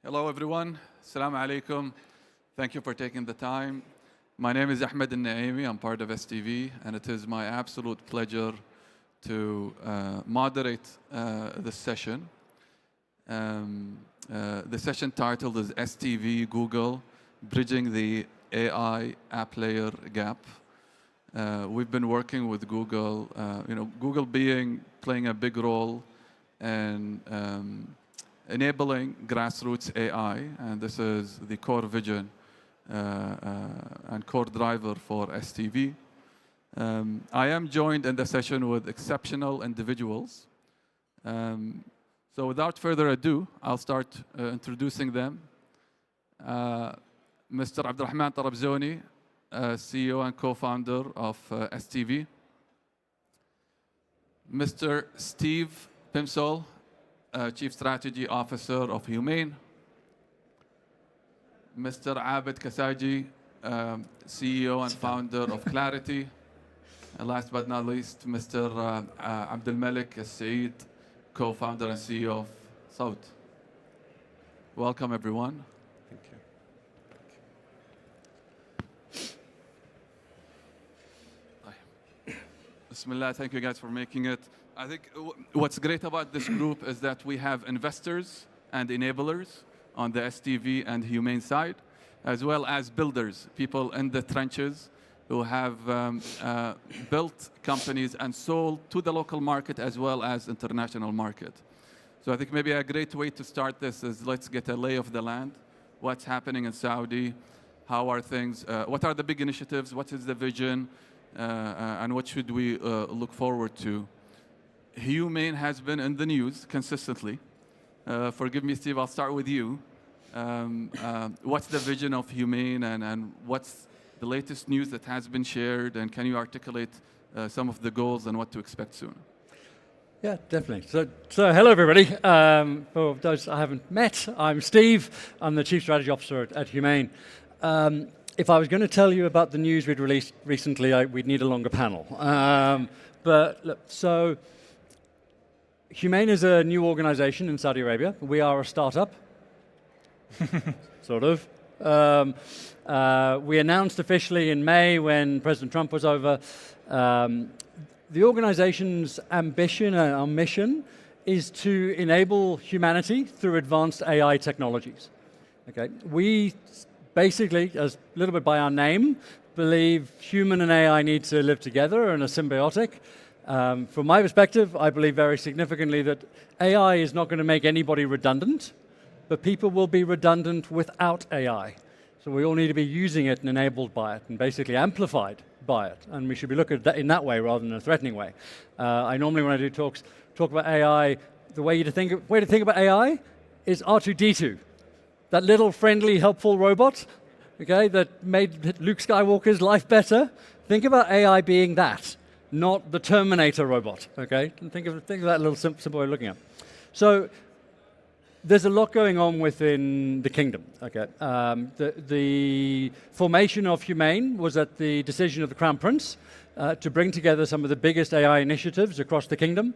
Hello, everyone. Assalamu alaikum. Thank you for taking the time. My name is Abed. I'm part of STV, and it is my absolute pleasure to moderate this session. The session titled is STV Google, Bridging the AI App Layer Gap. We've been working with Google, Google playing a big role in enabling grassroots AI, and this is the core vision and core driver for STV. I am joined in the session with exceptional individuals. So without further ado, I'll start introducing them. Mr. Abdulrahman Tarabzoni, CEO and co-founder of STV. Mr. Steve Pimsol, Chief Strategy Officer of Humane. Mr. Abed Kasaji, CEO and founder of Clarity. And last but not least, Mr. Abdulmalik Alsaeed, co-founder and CEO of Sawt. Welcome, everyone. Thank you. Bismillah, thank you guys for making it. I think what's great about this group is that we have investors and enablers on the STV and Humane side, as well as builders, people in the trenches who have built companies and sold to the local market as well as international market. So I think maybe a great way to start this is let's get a lay of the land. What's happening in Saudi? How are things? What are the big initiatives? What is the vision? And what should we look forward to? Humane has been in the news consistently. Forgive me, Steve, I'll start with you. What's the vision of Humane and what's the latest news that has been shared, and can you articulate some of the goals and what to expect soon? Yeah, definitely. So hello, everybody. For those I haven't met, I'm Steve. I'm the Chief Strategy Officer at Humane. If I was going to tell you about the news we'd released recently, we'd need a longer panel. But look, so Humane is a new organization in Saudi Arabia. We are a startup, sort of. We announced officially in May when President Trump was over. The organization's ambition and our mission is to enable humanity through advanced AI technologies. Okay, we basically, as a little bit by our name, believe human and AI need to live together and are symbiotic. From my perspective, I believe very significantly that AI is not going to make anybody redundant, but people will be redundant without AI. So we all need to be using it and enabled by it and basically amplified by it. And we should be looking at that in that way rather than a threatening way. I normally, when I do talks, talk about AI, the way to think about AI is R2-D2. That little friendly, helpful robot, okay, that made Luke Skywalker's life better. Think about AI being that, not the Terminator robot, okay? Think of that little simple way of looking at it. So there's a lot going on within the kingdom, okay? The formation of Humane was at the decision of the Crown Prince to bring together some of the biggest AI initiatives across the kingdom,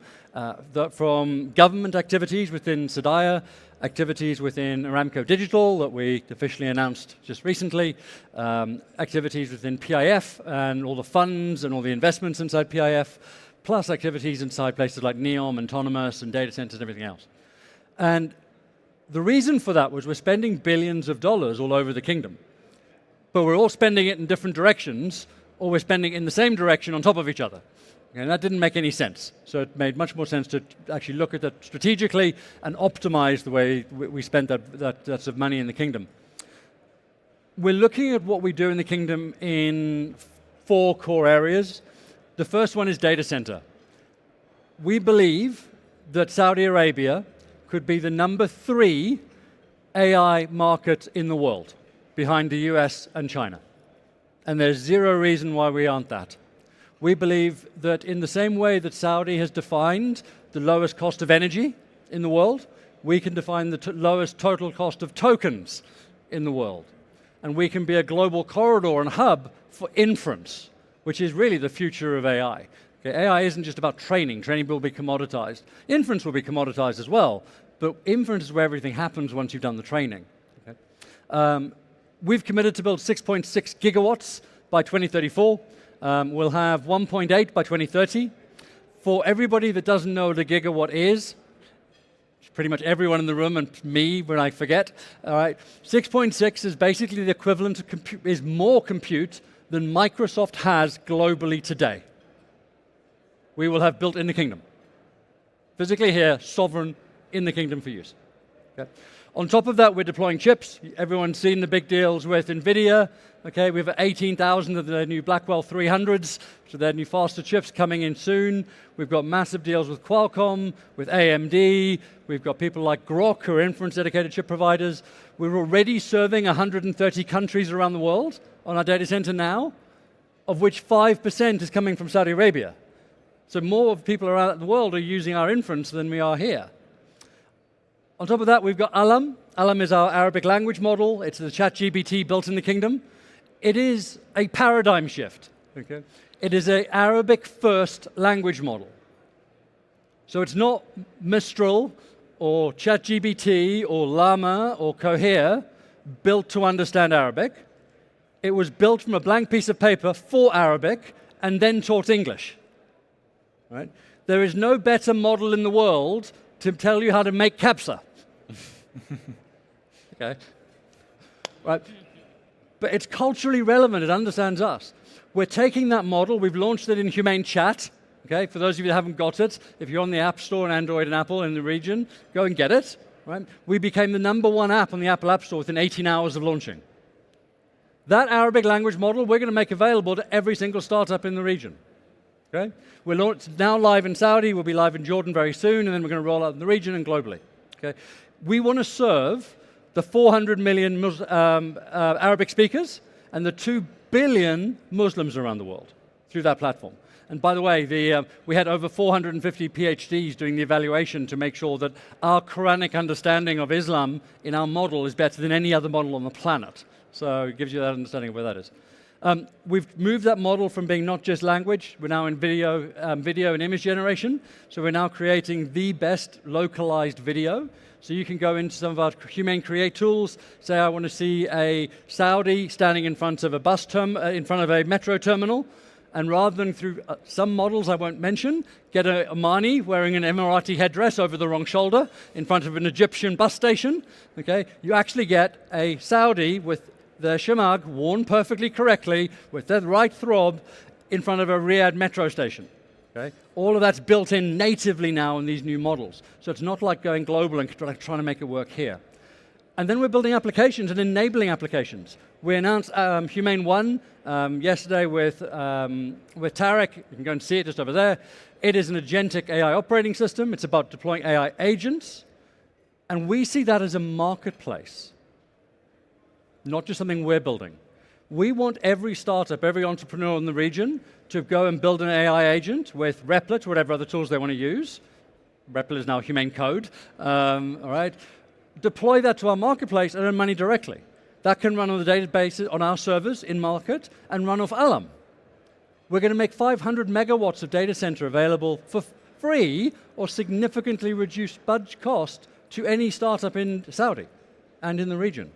from government activities within Sadaya, activities within Aramco Digital that we officially announced just recently, activities within PIF and all the funds and all the investments inside PIF, plus activities inside places like NEOM, Autonomous, and data centers and everything else. And the reason for that was we're spending billions of dollars all over the kingdom, but we're all spending it in different directions, or we're spending it in the same direction on top of each other. And that didn't make any sense. So it made much more sense to actually look at that strategically and optimize the way we spent that sort of money in the kingdom. We're looking at what we do in the kingdom in 4 core areas. The first one is data center. We believe that Saudi Arabia could be the number 3 AI market in the world, behind the US and China. And there's zero reason why we aren't that. We believe that in the same way that Saudi has defined the lowest cost of energy in the world, we can define the lowest total cost of tokens in the world. And we can be a global corridor and hub for inference, which is really the future of AI. Okay, AI isn't just about training. Training will be commoditized. Inference will be commoditized as well, but inference is where everything happens once you've done the training. Okay? We've committed to build 6.6 gigawatts by 2034. We'll have 1.8 by 2030. For everybody that doesn't know what a gigawatt is, pretty much everyone in the room and me when I forget, all right, 6.6 is basically the equivalent of is more compute than Microsoft has globally today. We will have built in the kingdom. Physically here, sovereign in the kingdom for use. Okay. On top of that, we're deploying chips. Everyone's seen the big deals with NVIDIA. Okay, we have 18,000 of their new Blackwell 300s, so their new faster chips coming in soon. We've got massive deals with Qualcomm, with AMD. We've got people like Grok, who are inference-dedicated chip providers. We're already serving 130 countries around the world on our data center now, of which 5% is coming from Saudi Arabia. So more people around the world are using our inference than we are here. On top of that, we've got Alam. Alam is our Arabic language model. It's the ChatGPT built in the kingdom. It is a paradigm shift. Okay? It is an Arabic-first language model. So it's not Mistral or ChatGPT or Llama or Cohere built to understand Arabic. It was built from a blank piece of paper for Arabic and then taught English. Right? There is no better model in the world to tell you how to make capsa. Okay? Right? But it's culturally relevant, it understands us. We're taking that model, we've launched it in Humane Chat. Okay? For those of you that haven't got it, if you're on the App Store and Android and Apple in the region, go and get it. Right? We became the #1 app on the Apple App Store within 18 hours of launching. That Arabic language model we're going to make available to every single startup in the region. Okay? We're now live in Saudi, we'll be live in Jordan very soon, and then we're going to roll out in the region and globally. Okay? We want to serve the 400 million Arabic speakers and the 2 billion Muslims around the world through that platform. And by the way, we had over 450 PhDs doing the evaluation to make sure that our Quranic understanding of Islam in our model is better than any other model on the planet. So it gives you that understanding of where that is. We've moved that model from being not just language, we're now in video and image generation. So we're now creating the best localized video. So you can go into some of our Humane Create tools, say I want to see a Saudi standing in front of a in front of a metro terminal, and rather than through some models I won't mention, get a Omani wearing an Emirati headdress over the wrong shoulder in front of an Egyptian bus station, okay, you actually get a Saudi with their shamag worn perfectly correctly with their right throb in front of a Riyadh metro station. Okay? All of that's built in natively now in these new models. So it's not like going global and trying to make it work here. And then we're building applications and enabling applications. We announced Humane One yesterday with Tarek. You can go and see it just over there. It is an agentic AI operating system. It's about deploying AI agents. And we see that as a marketplace, not just something we're building. We want every startup, every entrepreneur in the region to go and build an AI agent with Replit, whatever other tools they want to use. Replit is now Humane Code, all right? Deploy that to our marketplace and earn money directly. That can run on the database on our servers in market and run off Alam. We're going to make 500 megawatts of data center available for free or significantly reduced budget cost to any startup in Saudi and in the region.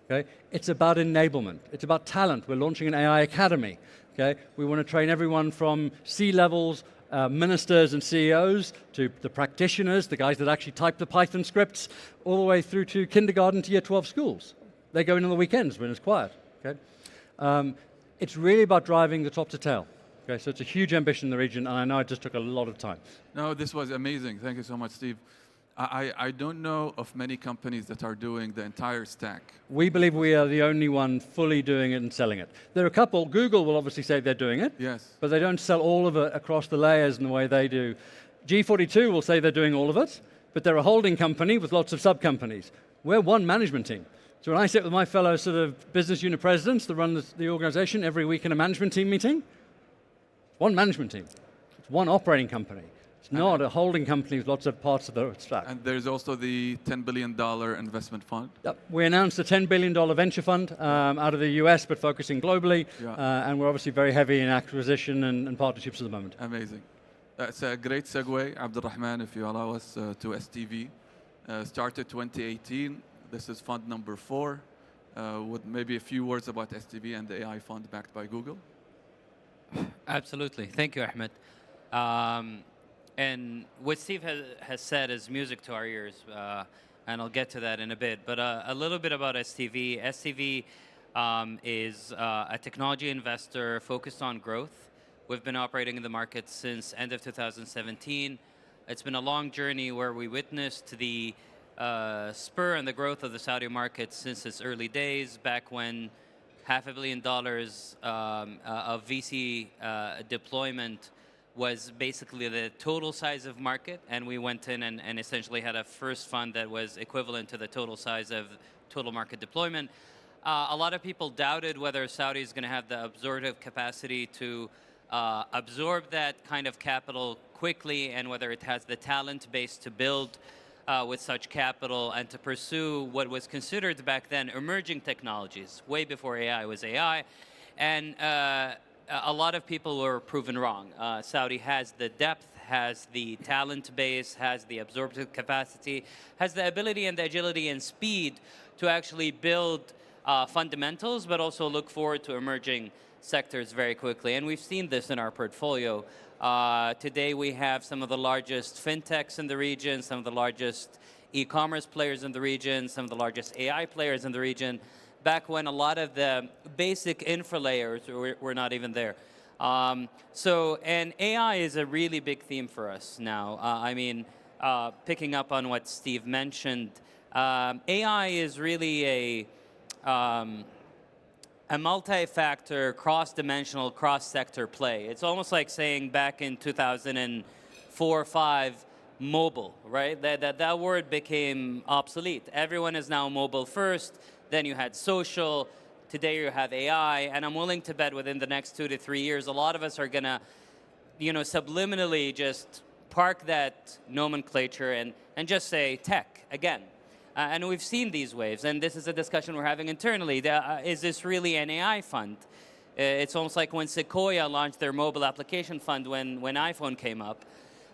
Okay? It's about enablement. It's about talent. We're launching an AI academy. Okay? We want to train everyone from C-levels, ministers and CEOs, to the practitioners, the guys that actually type the Python scripts, all the way through to kindergarten to year 12 schools. They go in on the weekends when it's quiet. Okay? It's really about driving the top to tail. Okay? So it's a huge ambition in the region, and I know it just took a lot of time. No, this was amazing. Thank you so much, Steve. I don't know of many companies that are doing the entire stack. We believe we are the only one fully doing it and selling it. There are a couple. Google will obviously say they're doing it, yes, but they don't sell all of it across the layers in the way they do. G42 will say they're doing all of it, but they're a holding company with lots of sub-companies. We're one management team. So when I sit with my fellow sort of business unit presidents that run the organization every week in a management team meeting, one management team. It's one operating company. It's not a holding company with lots of parts of the stack. And there's also the $10 billion investment fund. Yep. We announced a $10 billion venture fund out of the US, but focusing globally. Yeah. And we're obviously very heavy in acquisition and partnerships at the moment. Amazing. That's a great segue, Abdulrahman, if you allow us, to STV. Started 2018. This is fund number 4, with maybe a few words about STV and the AI fund backed by Google. Absolutely. Thank you, Ahmed. And what Steve has said is music to our ears, and I'll get to that in a bit. But a little bit about STV. STV is a technology investor focused on growth. We've been operating in the market since end of 2017. It's been a long journey where we witnessed the spur and the growth of the Saudi market since its early days, back when $500 million of VC deployment was basically the total size of market, and we went in and essentially had a first fund that was equivalent to the total size of total market deployment. A lot of people doubted whether Saudi is going to have the absorptive capacity to absorb that kind of capital quickly, and whether it has the talent base to build with such capital and to pursue what was considered back then emerging technologies, way before AI was AI. And a lot of people were proven wrong. Saudi has the depth, has the talent base, has the absorptive capacity, has the ability and the agility and speed to actually build fundamentals, but also look forward to emerging sectors very quickly. And we've seen this in our portfolio. Today we have some of the largest fintechs in the region, some of the largest e-commerce players in the region, some of the largest AI players in the region, back when a lot of the basic infra layers were not even there. And AI is a really big theme for us now. Picking up on what Steve mentioned, AI is really a multi-factor, cross-dimensional, cross-sector play. It's almost like saying back in 2004 or 5, mobile, right? That word became obsolete. Everyone is now mobile first, then you had social, today you have AI, and I'm willing to bet within the next 2 to 3 years, a lot of us are gonna, subliminally just park that nomenclature and just say tech again. And we've seen these waves, and this is a discussion we're having internally. Is this really an AI fund? It's almost like when Sequoia launched their mobile application fund when iPhone came up.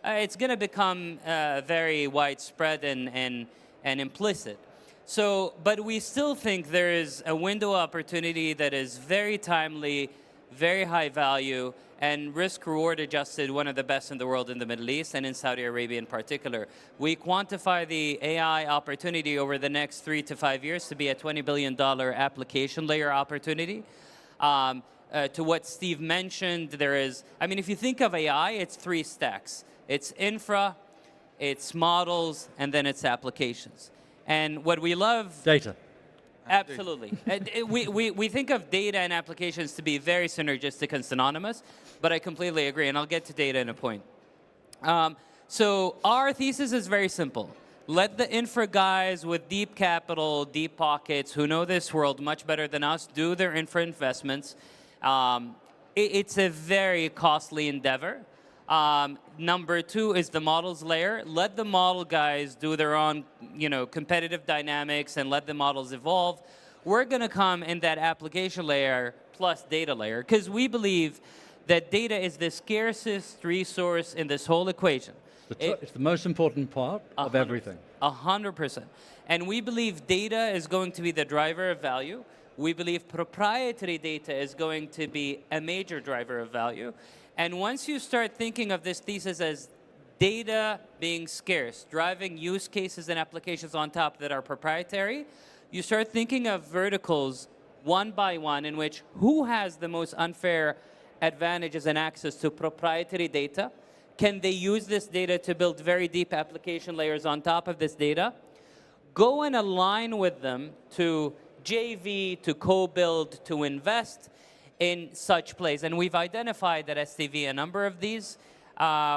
It's going to become very widespread and implicit. But we still think there is a window of opportunity that is very timely, very high value, and risk-reward adjusted, one of the best in the world in the Middle East and in Saudi Arabia in particular. We quantify the AI opportunity over the next 3 to 5 years to be a $20 billion application layer opportunity. To what Steve mentioned, if you think of AI, it's 3 stacks. It's infra, it's models, and then it's applications. And what we love... Data. Absolutely. We think of data and applications to be very synergistic and synonymous, but I completely agree, and I'll get to data in a point. So our thesis is very simple. Let the infra guys with deep capital, deep pockets, who know this world much better than us, do their infra investments. It's a very costly endeavor. Number 2 is the models layer. Let the model guys do their own, competitive dynamics and let the models evolve. We're going to come in that application layer plus data layer because we believe that data is the scarcest resource in this whole equation. It's the most important part of everything. 100%. And we believe data is going to be the driver of value. We believe proprietary data is going to be a major driver of value. And once you start thinking of this thesis as data being scarce, driving use cases and applications on top that are proprietary, you start thinking of verticals one by one in which who has the most unfair advantages and access to proprietary data? Can they use this data to build very deep application layers on top of this data? Go and align with them to JV, to co-build, to invest in such plays. And we've identified at STV a number of these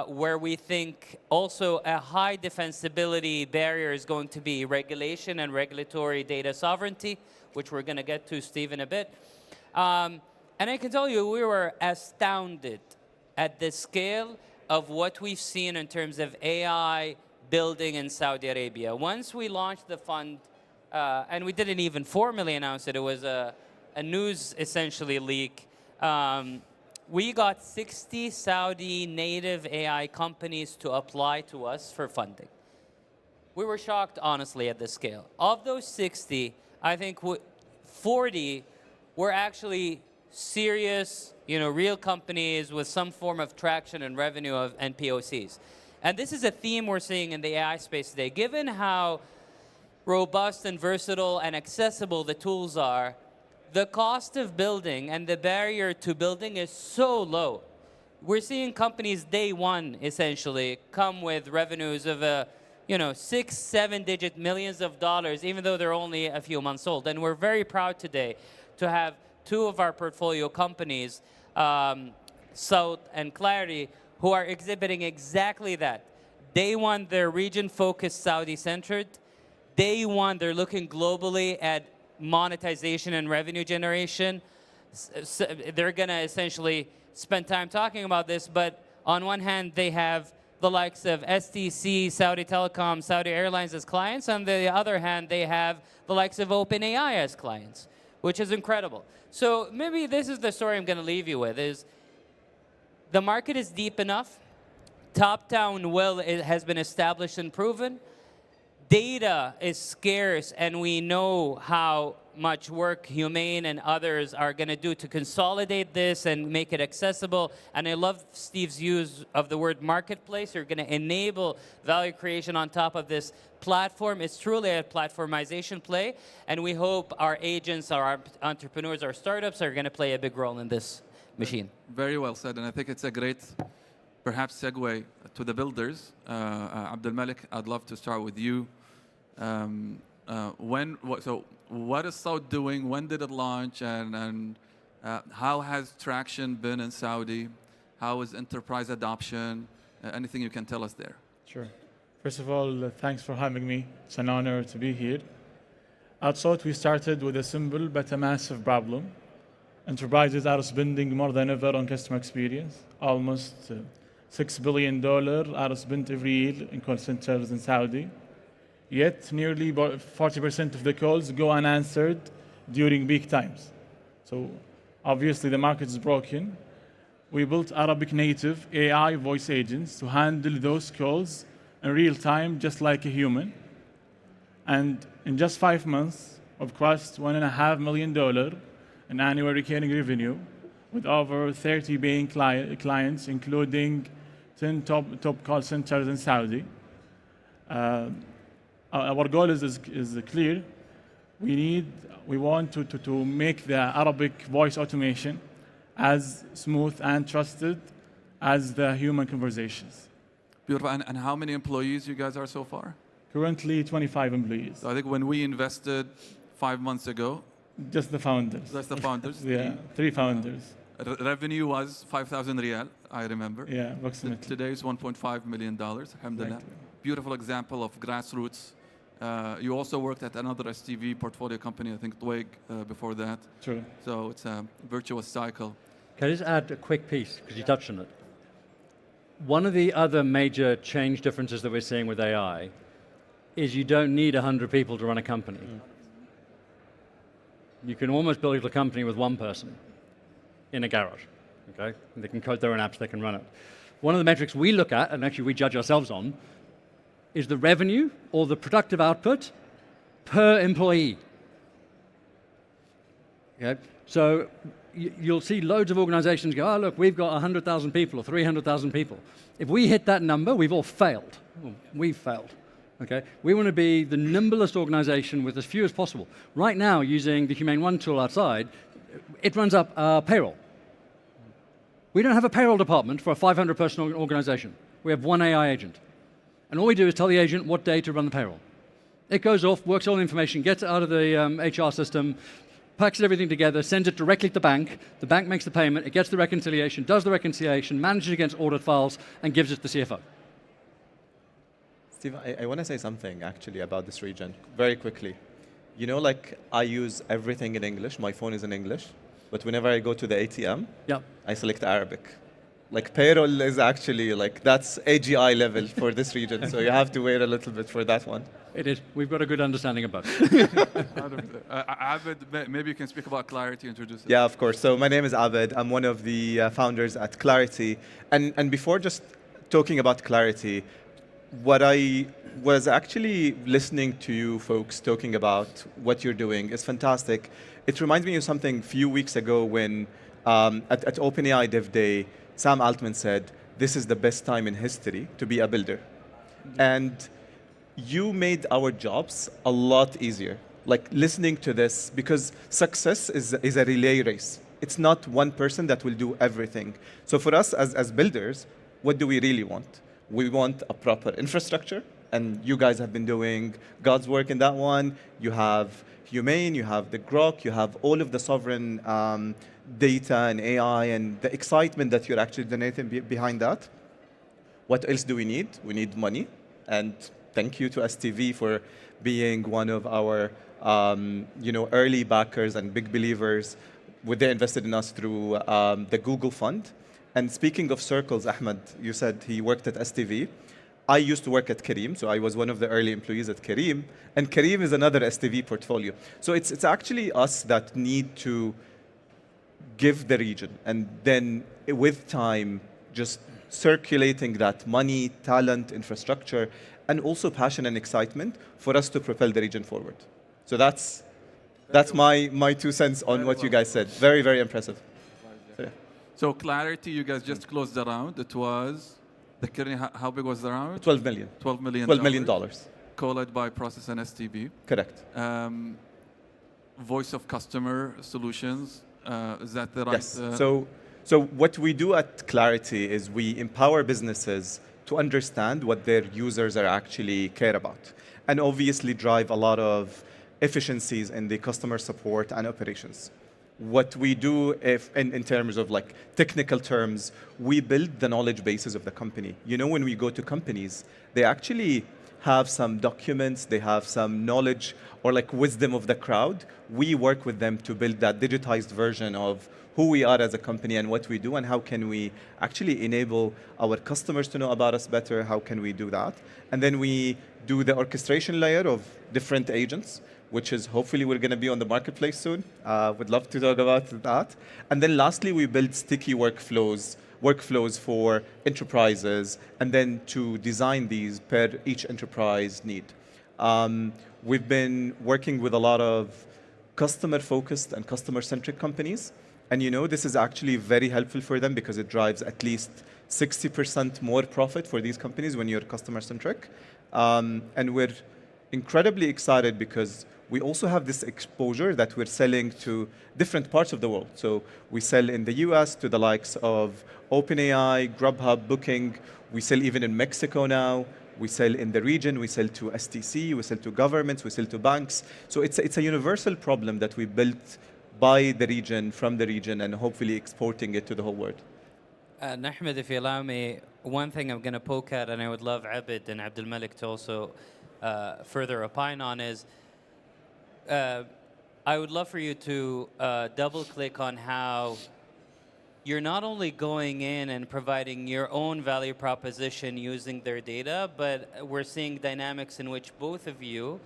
where we think also a high defensibility barrier is going to be regulation and regulatory data sovereignty, which we're going to get to, Steve, in a bit. And I can tell you, we were astounded at the scale of what we've seen in terms of AI building in Saudi Arabia. Once we launched the fund, and we didn't even formally announce it, it was a news, essentially, leak. We got 60 Saudi native AI companies to apply to us for funding. we were shocked, honestly, at this scale. Of those 60, I think 40 were actually serious, real companies with some form of traction and revenue and POCs. And this is a theme we're seeing in the AI space today. Given how robust and versatile and accessible the tools are, the cost of building and the barrier to building is so low. We're seeing companies day one, essentially, come with revenues of 6, 7-digit millions of dollars, even though they're only a few months old. And we're very proud today to have two of our portfolio companies, Sawt and Clarity, who are exhibiting exactly that. Day one, they're region-focused, Saudi-centered. Day one, they're looking globally at monetization and revenue generation. So they're going to essentially spend time talking about this, but on one hand, they have the likes of STC, Saudi Telecom, Saudi Airlines as clients. On the other hand, they have the likes of OpenAI as clients, which is incredible. So maybe this is the story I'm going to leave you with, is the market is deep enough. Top-down will has been established and proven. Data is scarce, and we know how much work Humane and others are going to do to consolidate this and make it accessible. And I love Steve's use of the word marketplace. You're going to enable value creation on top of this platform. It's truly a platformization play, and we hope our agents, our entrepreneurs, our startups are going to play a big role in this machine. Very well said, and I think it's a great, perhaps, segue to the builders. Abdulmalik, I'd love to start with you. What is Sawt doing? When did it launch? And how has traction been in Saudi? How is enterprise adoption? Anything you can tell us there? Sure. First of all, thanks for having me. It's an honor to be here. At Sawt, we started with a simple but a massive problem. Enterprises are spending more than ever on customer experience. Almost $6 billion are spent every year in call centers in Saudi. Yet, nearly 40% of the calls go unanswered during peak times. So, obviously, the market is broken. We built Arabic native AI voice agents to handle those calls in real time, just like a human. And in just 5 months, we've crossed $1.5 million in annual recurring revenue, with over 30 paying clients, including 10 top call centers in Saudi. Our goal is clear. We want to make the Arabic voice automation as smooth and trusted as the human conversations. Beautiful. And how many employees you guys are so far? Currently, 25 employees. So I think when we invested 5 months ago, just the founders. That's the founders. Yeah, 3 founders. Revenue was 5,000 riyal, I remember. Yeah, approximately. Today is $1.5 million, alhamdulillah. Exactly. Beautiful example of grassroots. You also worked at another STV portfolio company, I think Twig, before that. True. So it's a virtuous cycle. Can I just add a quick piece, because you touched on it? One of the other major change differences that we're seeing with AI is you don't need 100 people to run a company. You can almost build a company with one person in a garage, okay? They can code their own apps, they can run it. One of the metrics we look at, and actually we judge ourselves on, is the revenue or the productive output per employee. Okay? So you'll see loads of organizations go, oh, look, we've got 100,000 people or 300,000 people. If we hit that number, we've all failed. We've failed. Okay? We want to be the nimblest organization with as few as possible. Right now, using the Humane One tool outside, it runs up our payroll. We don't have a payroll department for a 500-person organization. We have one AI agent. And all we do is tell the agent what day to run the payroll. It goes off, works all the information, gets it out of the HR system, packs everything together, sends it directly to the bank makes the payment, it gets the reconciliation, does the reconciliation, manages against audit files, and gives it to the CFO. Steve, I want to say something actually about this region, very quickly. You know, like I use everything in English, my phone is in English, but whenever I go to the ATM, I select Arabic. Like payroll is actually like, that's AGI level for this region, so you have to wait a little bit for that one. It is. We've got a good understanding about it. Abed, maybe you can speak about Clarity, introduce it. Yeah, of course. So my name is Abed. I'm one of the founders at Clarity. And before just talking about Clarity, what I was actually listening to you folks talking about what you're doing is fantastic. It reminds me of something a few weeks ago when at OpenAI Dev Day, Sam Altman said, this is the best time in history to be a builder. And you made our jobs a lot easier. Like listening to this, because success is a relay race. It's not one person that will do everything. So for us as builders, what do we really want? We want a proper infrastructure, and you guys have been doing God's work in that one. You have Humane, you have the Grok, you have all of the sovereign data and AI and the excitement that you're actually generating behind that. What else do we need? We need money, and thank you to STV for being one of our early backers and big believers. They invested in us through the Google Fund. And speaking of circles, Ahmed, you said he worked at STV. I used to work at Kareem, so I was one of the early employees at Kareem. And Kareem is another STV portfolio. So it's actually us that need to give the region. And then with time, just circulating that money, talent, infrastructure, and also passion and excitement for us to propel the region forward. So that's my 2 cents on what you guys said. Very, very impressive. So Clarity, you guys just closed the round. It was, how big was the round? 12 million. $12 million. $12 million. Co-led by Process and STV. Correct. Voice of customer solutions. Is that the right? Yes. So what we do at Clarity is we empower businesses to understand what their users are actually care about, and obviously drive a lot of efficiencies in the customer support and operations. What we do in terms of like technical terms, we build the knowledge bases of the company. You know, when we go to companies, they actually have some documents, they have some knowledge or like wisdom of the crowd. We work with them to build that digitized version of who we are as a company and what we do, and how can we actually enable our customers to know about us better, how can we do that? And then we do the orchestration layer of different agents, which is hopefully we're going to be on the marketplace soon. Would love to talk about that. And then lastly, we build sticky workflows for enterprises, and then to design these per each enterprise need. We've been working with a lot of customer-focused and customer-centric companies. And you know, this is actually very helpful for them because it drives at least 60% more profit for these companies when you're customer-centric. And we're incredibly excited because we also have this exposure that we're selling to different parts of the world. So we sell in the US to the likes of OpenAI, Grubhub, Booking. We sell even in Mexico now. We sell in the region. We sell to STC. We sell to governments. We sell to banks. So it's a universal problem that we built by the region, from the region, and hopefully exporting it to the whole world. Ahmed, if you allow me, one thing I'm going to poke at, and I would love Abed and Abdulmalik to also further opine on, is I would love for you to double-click on how you're not only going in and providing your own value proposition using their data, but we're seeing dynamics in which both of you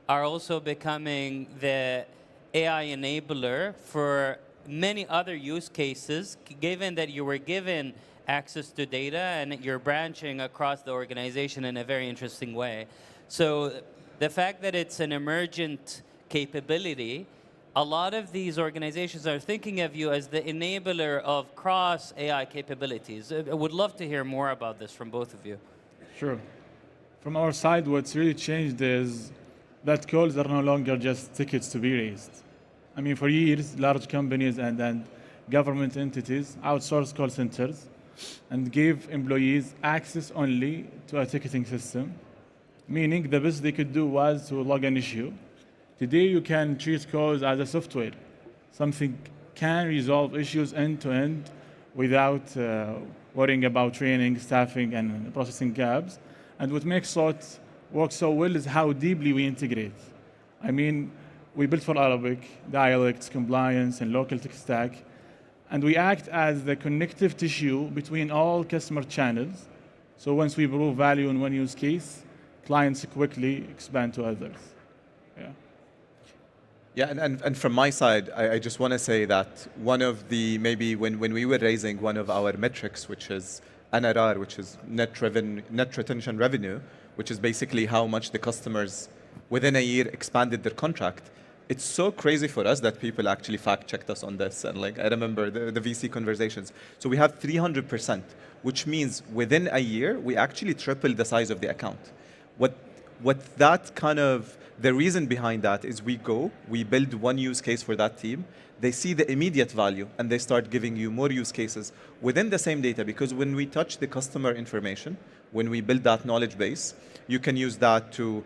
are also becoming the AI enabler for many other use cases, given that you were given access to data and you're branching across the organization in a very interesting way. So the fact that it's an emergent capability, a lot of these organizations are thinking of you as the enabler of cross AI capabilities. I would love to hear more about this from both of you. Sure. From our side, what's really changed is that calls are no longer just tickets to be raised. I mean, for years, large companies and government entities outsourced call centers and gave employees access only to a ticketing system, meaning the best they could do was to log an issue. Today, you can treat calls as a software. Something can resolve issues end-to-end without worrying about training, staffing, and processing gaps. And what makes Sawt work so well is how deeply we integrate. I mean, we built for Arabic, dialects, compliance, and local tech stack. And we act as the connective tissue between all customer channels. So once we prove value in one use case, clients quickly expand to others. Yeah. Yeah, and from my side, I just want to say that one of the, maybe when we were raising one of our metrics, which is NRR, which is net retention revenue, which is basically how much the customers within a year expanded their contract. It's so crazy for us that people actually fact-checked us on this. And like I remember the VC conversations. So we have 300%, which means within a year, we actually tripled the size of the account. What that kind of, the reason behind that is we build one use case for that team, they see the immediate value, and they start giving you more use cases within the same data, because when we touch the customer information, when we build that knowledge base, you can use that to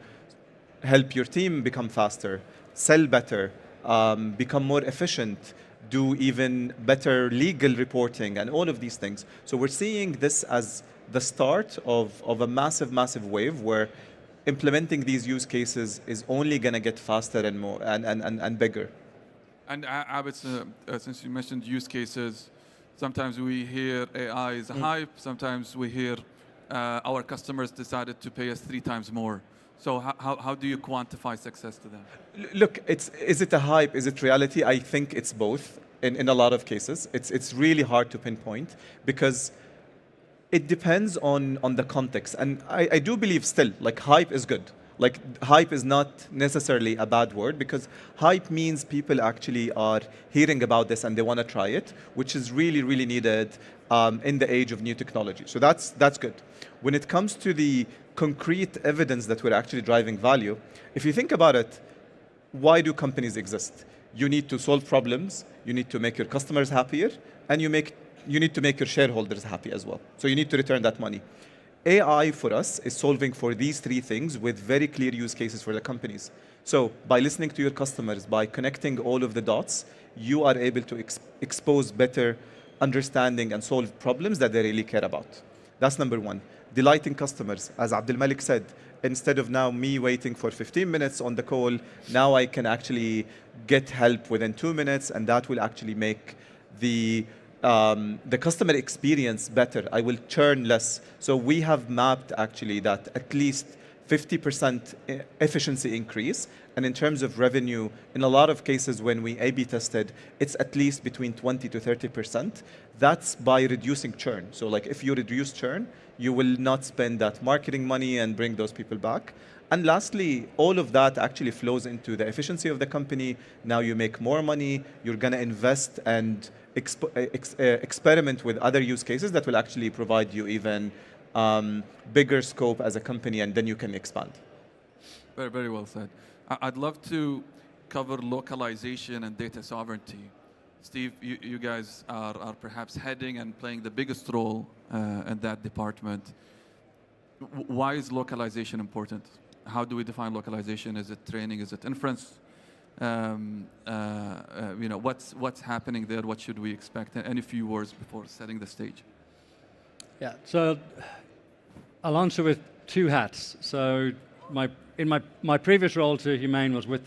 help your team become faster, sell better, become more efficient, do even better legal reporting, and all of these things. So we're seeing this as the start of a massive, massive wave where implementing these use cases is only going to get faster and more and bigger. And Abed, since you mentioned use cases, sometimes we hear AI is a hype. Sometimes we hear our customers decided to pay us 3 times more. So how do you quantify success to them? Look, is it a hype? Is it reality? I think it's both in a lot of cases. It's really hard to pinpoint because it depends on the context. And I do believe still, like hype is good. Like hype is not necessarily a bad word, because hype means people actually are hearing about this and they want to try it, which is really, really needed in the age of new technology. So that's good. When it comes to the concrete evidence that we're actually driving value, if you think about it, why do companies exist? You need to solve problems, you need to make your customers happier, and you need to make your shareholders happy as well. So you need to return that money. AI for us is solving for these 3 things with very clear use cases for the companies. So by listening to your customers, by connecting all of the dots, you are able to expose better understanding and solve problems that they really care about. That's number 1. Delighting customers. As Abdulmalik said, instead of now me waiting for 15 minutes on the call, now I can actually get help within 2 minutes, and that will actually make the customer experience better. I will churn less. So we have mapped actually that at least 50% efficiency increase. And in terms of revenue, in a lot of cases when we A/B tested, it's at least between 20 to 30%. That's by reducing churn. So like if you reduce churn, you will not spend that marketing money and bring those people back. And lastly, all of that actually flows into the efficiency of the company. Now you make more money, you're going to invest and experiment with other use cases that will actually provide you even bigger scope as a company, and then you can expand. Very, very well said. I'd love to cover localization and data sovereignty. Steve, you guys are perhaps heading and playing the biggest role in that department. Why is localization important? How do we define localization? Is it training? Is it inference? What's happening there? What should we expect? Any few words before setting the stage? Yeah, so I'll answer with 2 hats. So in my previous role to Humane was with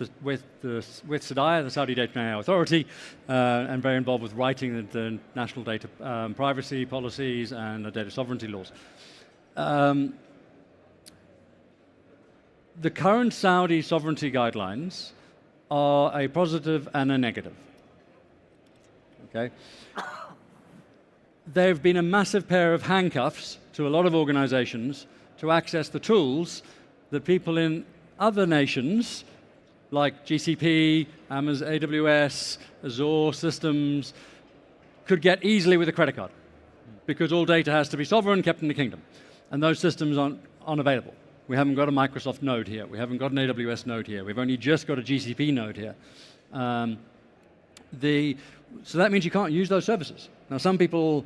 SDAIA, the Saudi Data and AI Authority, and very involved with writing the national data privacy policies and the data sovereignty laws. The current Saudi sovereignty guidelines are a positive and a negative. Okay? They've been a massive pair of handcuffs to a lot of organizations to access the tools that people in other nations, like GCP, Amazon, AWS, Azure systems, could get easily with a credit card, because all data has to be sovereign, kept in the kingdom. And those systems aren't available. We haven't got a Microsoft node here. We haven't got an AWS node here. We've only just got a GCP node here. So that means you can't use those services. Now, some people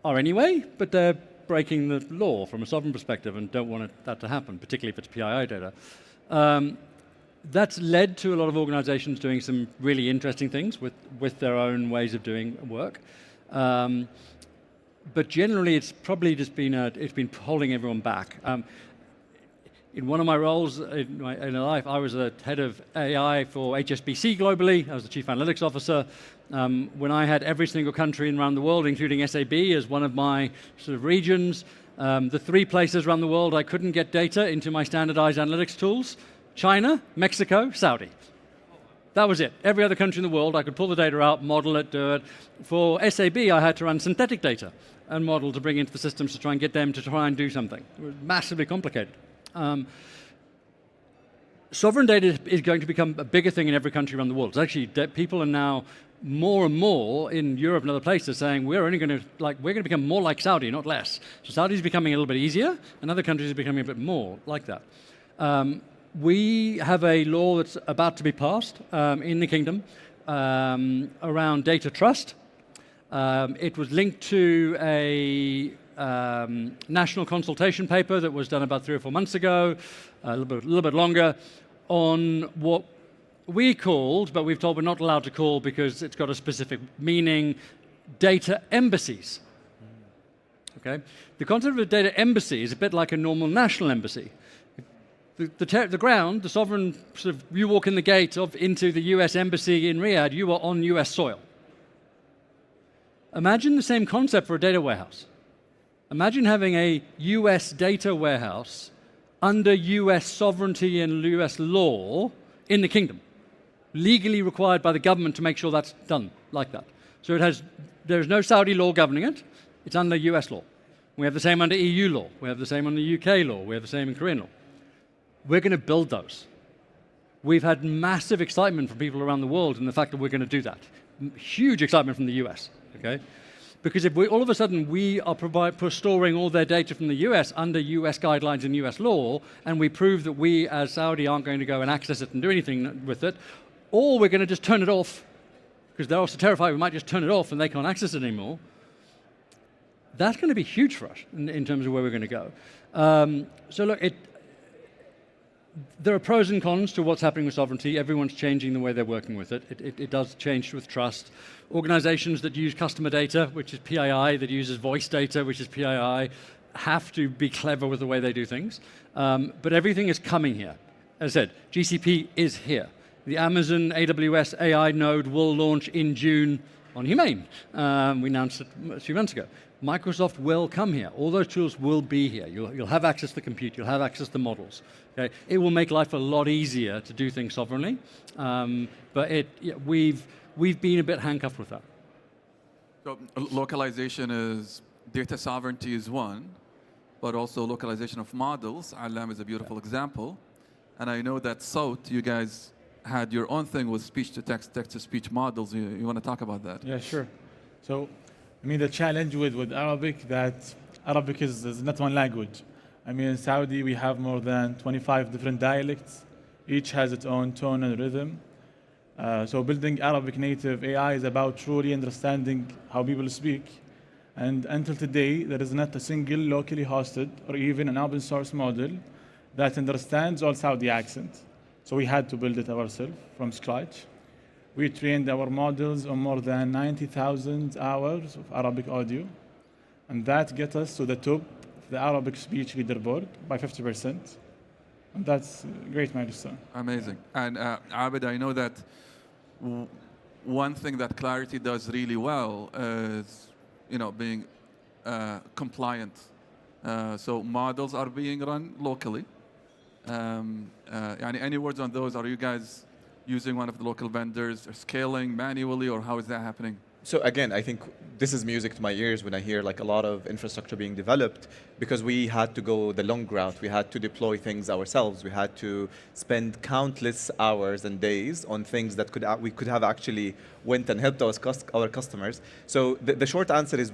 are anyway, but they're breaking the law from a sovereign perspective and don't want that to happen, particularly if it's PII data. That's led to a lot of organizations doing some really interesting things with their own ways of doing work. But generally, it's probably just been holding everyone back. In one of my roles in life, I was the head of AI for HSBC globally. I was the chief analytics officer. When I had every single country around the world, including SAB, as one of my sort of regions, the 3 places around the world I couldn't get data into my standardized analytics tools: China, Mexico, Saudi. That was it. Every other country in the world, I could pull the data out, model it, do it. For SAB, I had to run synthetic data and model to bring into the systems to try and get them to try and do something. It was massively complicated. Sovereign data is going to become a bigger thing in every country around the world. It's actually, people are now more and more in Europe and other places saying we're going to become more like Saudi, not less. So Saudi is becoming a little bit easier, and other countries are becoming a bit more like that. We have a law that's about to be passed in the kingdom around data trust. It was linked to a national consultation paper that was done about 3 or 4 months ago, a little bit longer, on what we called, but we've told we're not allowed to call because it's got a specific meaning, data embassies. Okay? The concept of a data embassy is a bit like a normal national embassy. The ground, the sovereign, sort of, you walk in the gate into the US embassy in Riyadh, you are on US soil. Imagine the same concept for a data warehouse. Imagine having a US data warehouse under US sovereignty and US law in the kingdom, legally required by the government to make sure that's done like that. So there's no Saudi law governing it, it's under US law. We have the same under EU law, we have the same under UK law, we have the same in Korean law. We're going to build those. We've had massive excitement from people around the world in the fact that we're going to do that. Huge excitement from the US, okay? Because if all of a sudden we are storing all their data from the US under US guidelines and US law, and we prove that we as Saudi aren't going to go and access it and do anything with it, or we're going to just turn it off, because they're also terrified we might just turn it off and they can't access it anymore, that's going to be huge for us in terms of where we're going to go. So look, there are pros and cons to what's happening with sovereignty. Everyone's changing the way they're working with it. It does change with trust. Organizations that use customer data, which is PII, that uses voice data, which is PII, have to be clever with the way they do things. But everything is coming here. As I said, GCP is here. The Amazon AWS AI node will launch in June on Humane. We announced it a few months ago. Microsoft will come here. All those tools will be here. You'll have access to the compute. You'll have access to models. Okay? It will make life a lot easier to do things sovereignly. But we've been a bit handcuffed with that. So localization is, data sovereignty is one, but also localization of models. Alam is a beautiful example. And I know that Sawt, you guys had your own thing with speech-to-text, text-to-speech models. You want to talk about that? Yeah, sure. So, I mean, the challenge with Arabic, that Arabic is not one language. I mean, in Saudi, we have more than 25 different dialects. Each has its own tone and rhythm. So building Arabic native AI is about truly understanding how people speak. And until today, there is not a single locally hosted or even an open source model that understands all Saudi accents. So we had to build it ourselves from scratch. We trained our models on more than 90,000 hours of Arabic audio. And that gets us to the top of the Arabic speech leaderboard by 50%. And that's a great milestone. Amazing. And Abed, I know that one thing that Clarity does really well is, being compliant. So models are being run locally. Any words on those? Are you guys using one of the local vendors, or scaling manually, or how is that happening? So again, I think this is music to my ears when I hear like a lot of infrastructure being developed, because we had to go the long route. We had to deploy things ourselves. We had to spend countless hours and days on things that we could have actually went and helped our customers. So the short answer is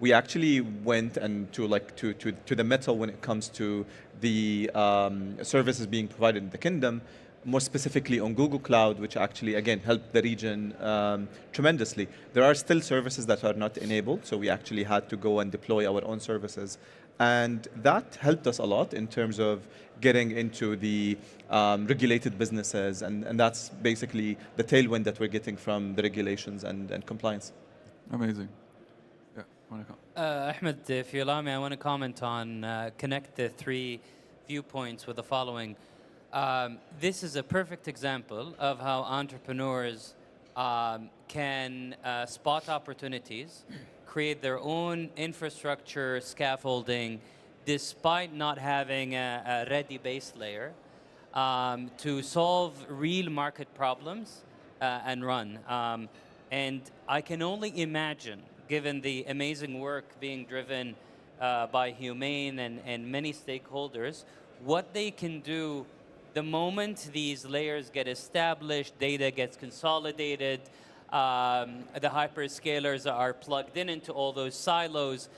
we actually went and to the metal when it comes to the services being provided in the kingdom, more specifically on Google Cloud, which actually, again, helped the region tremendously. There are still services that are not enabled, so we actually had to go and deploy our own services. And that helped us a lot in terms of getting into the regulated businesses, and that's basically the tailwind that we're getting from the regulations and compliance. Amazing. Yeah, Ahmed, if you allow me, I want to comment on connect the three viewpoints with the following. This is a perfect example of how entrepreneurs can spot opportunities, create their own infrastructure scaffolding, despite not having a ready base layer, to solve real market problems and run. And I can only imagine, given the amazing work being driven by Humane and many stakeholders, what they can do the moment these layers get established, data gets consolidated, the hyperscalers are plugged in into all those silos,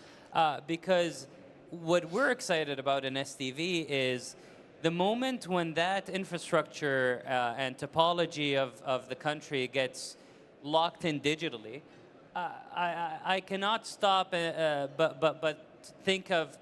because what we're excited about in STV is the moment when that infrastructure and topology of the country gets locked in digitally, I cannot stop but think of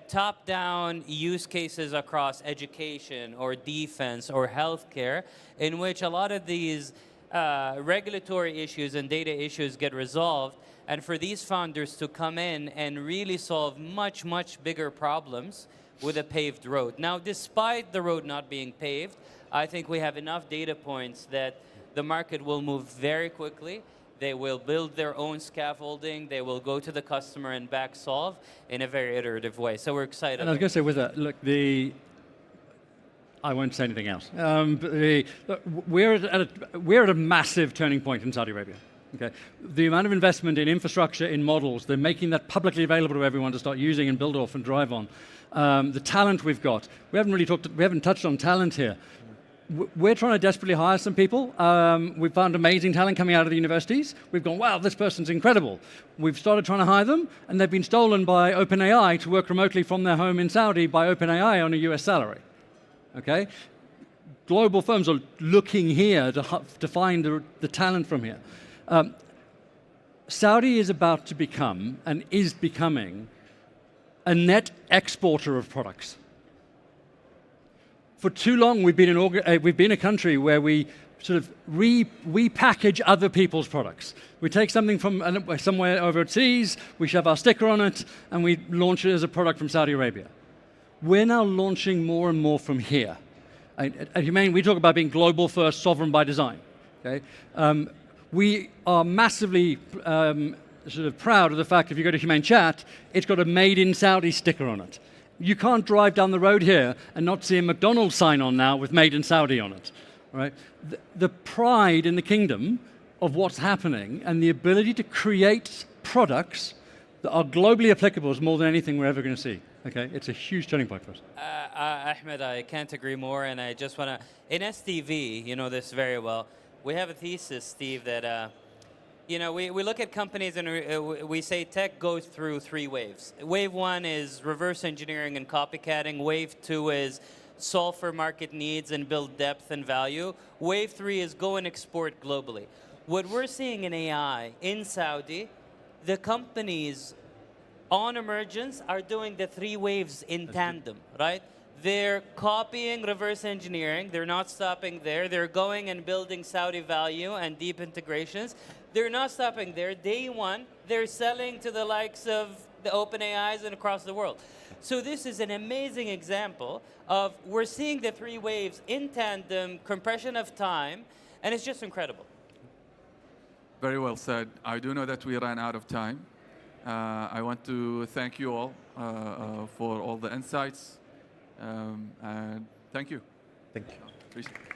top-down use cases across education or defense or healthcare, in which a lot of these regulatory issues and data issues get resolved, and for these founders to come in and really solve much, much bigger problems with a paved road. Now, despite the road not being paved, I think we have enough data points that the market will move very quickly. They will build their own scaffolding. They will go to the customer and back solve in a very iterative way. So we're excited. And I was going to say with that, look, I won't say anything else. Look, we're at a massive turning point in Saudi Arabia. Okay, the amount of investment in infrastructure, in models, they're making that publicly available to everyone to start using and build off and drive on. The talent we've got. We haven't touched on talent here. We're trying to desperately hire some people. We've found amazing talent coming out of the universities. We've gone, wow, this person's incredible. We've started trying to hire them, and they've been stolen by OpenAI to work remotely from their home in Saudi by OpenAI on a US salary. Okay? Global firms are looking here to find the talent from here. Saudi is about to become, and is becoming, a net exporter of products. For too long, we've been a country where we sort of repackage other people's products. We take something from somewhere overseas, we shove our sticker on it, and we launch it as a product from Saudi Arabia. We're now launching more and more from here. At Humane, we talk about being global first, sovereign by design. Okay? We are massively sort of proud of the fact if you go to Humane Chat, it's got a Made in Saudi sticker on it. You can't drive down the road here and not see a McDonald's sign on now with Made in Saudi on it. Right? The pride in the kingdom of what's happening and the ability to create products that are globally applicable is more than anything we're ever going to see. Okay? It's a huge turning point for us. Ahmed, I can't agree more, and I just want to, in STV, you know this very well, we have a thesis, Steve, that we look at companies and we say tech goes through 3 waves. Wave 1 is reverse engineering and copycatting. Wave 2 is solve for market needs and build depth and value. Wave 3 is go and export globally. What we're seeing in AI in Saudi, the companies on emergence are doing the 3 waves in tandem, right? They're copying reverse engineering. They're not stopping there. They're going and building Saudi value and deep integrations. They're not stopping there. Day one, they're selling to the likes of the OpenAIs and across the world. So this is an amazing example of we're seeing the 3 waves in tandem, compression of time, and it's just incredible. Very well said. I do know that we ran out of time. I want to thank you all for all the insights. And thank you. Thank you. Appreciate it.